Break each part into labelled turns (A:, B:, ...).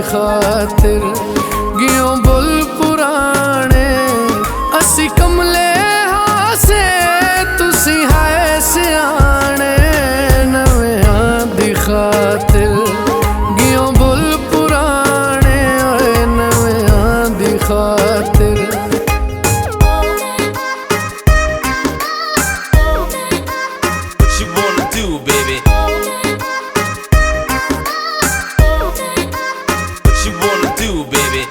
A: खातिर गियों बुल पुराने असी कमले हासे तुसी है सियाने नवें दी खातिर गियों बुल पुराने नवें दी खातिर।
B: What you wanna do, baby? What you wanna do, baby?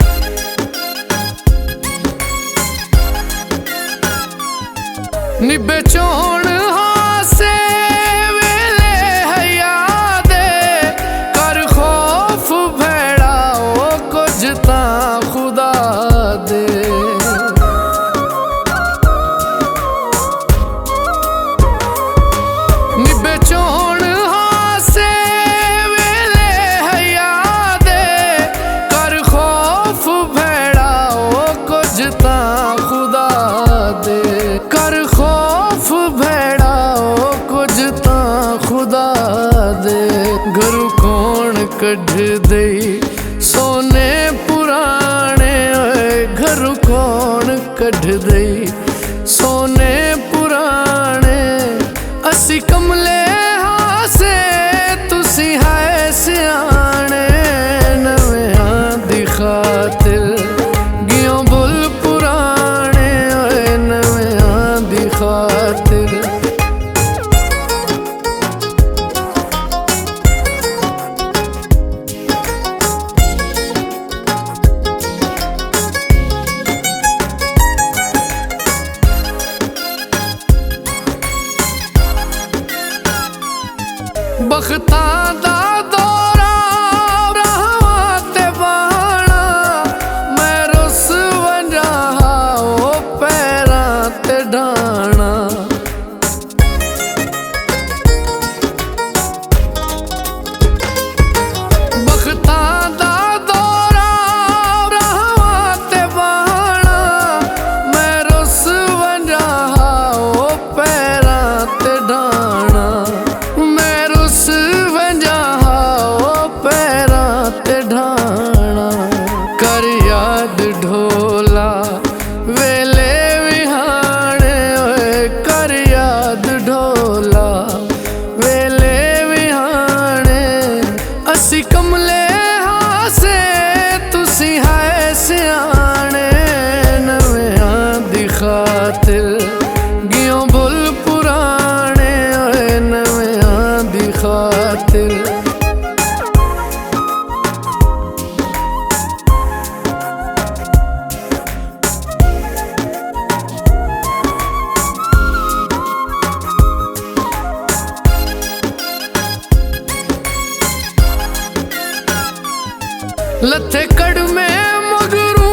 A: निबे चोण हासे वेले हया दे कर खौफ भेड़ा ओ कुछ तां खुदा दे। निबे चोण हासे वेले हया दे कर खौफ भेड़ा ओ कुछ तां खुदा दे कर खौफ भेड़ा ओ कुछ तां खुदा दे। घरू कौन कढ़ दे सोने पुराने घरू कौन कढ़ दे सोने पुराने असी कमले हासे तुसी है सियाने नवें दी खातिर गियों बुल पुराने नवें दी खातिर। बख्तां दा दौरा राहां ते बाणा मैं रुस वंजा ओ पैरां ते डाणा। बख्तां दा दौरा राहां ते बाणा मैं रुस वंजा ओ पैरां ते डाणा। कर याद ढोला वेले विहाने कर याद ढोला वेले विहाने असी कमले हासे तुसी है सियाने नवें दी खातिर गियों बुल पुराने नवें दी खातिर। लथे कड़ में मगरू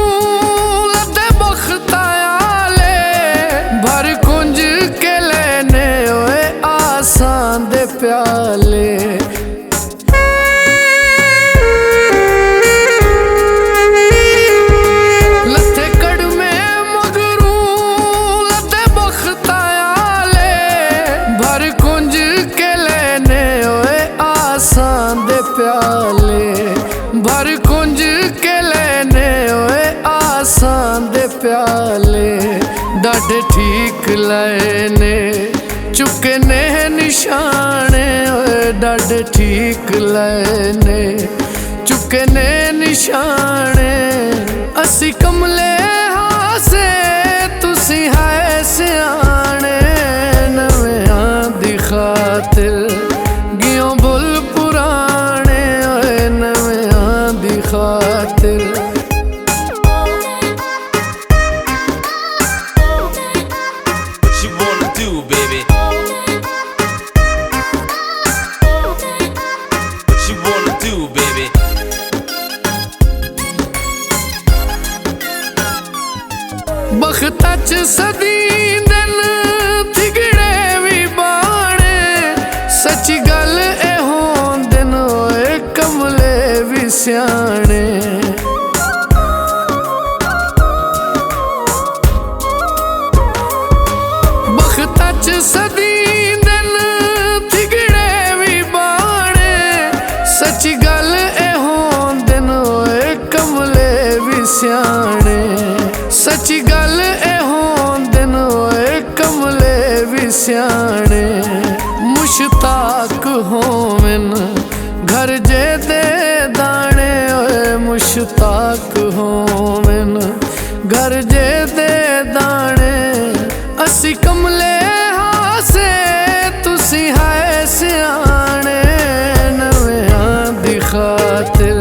A: लथे बख्तायाले भर कुंज के लेने ओए आसान दे प्याले। लथे कड़ में मगरू लथे बख्तायाले भर कुंज के लेने ओए आसान दे प्याले भर कुंज के लेने ओए आसान दे प्याले। डाढे ठीक लेने चुके ने निशाने ओए डाढे ठीक लेने चुके ने निशाने असी कमले हासे तुसी है सियाने नवें दी खातिर गियों बुल पुराने नवें दी खातिर।
B: What you wanna do, baby? What you wanna do, baby?
A: बख्ता च सदी दिन थिगड़े भी बाणे सच्ची गल ए होंदे ओए कमले भी सियाने। बख्ता च सदी दिन थिगड़े भी बाणे सच्ची गल ए होंदे ओए सियाणे सच्ची गल ए होंदे न ओए कमले भी सियाणे मुश्ताक होवन घर जे दे दाने ओए मुश्ताक होवन घर जे दे दाने असी कमले हासे तुसी है सियाणे नवेआं दी खातिर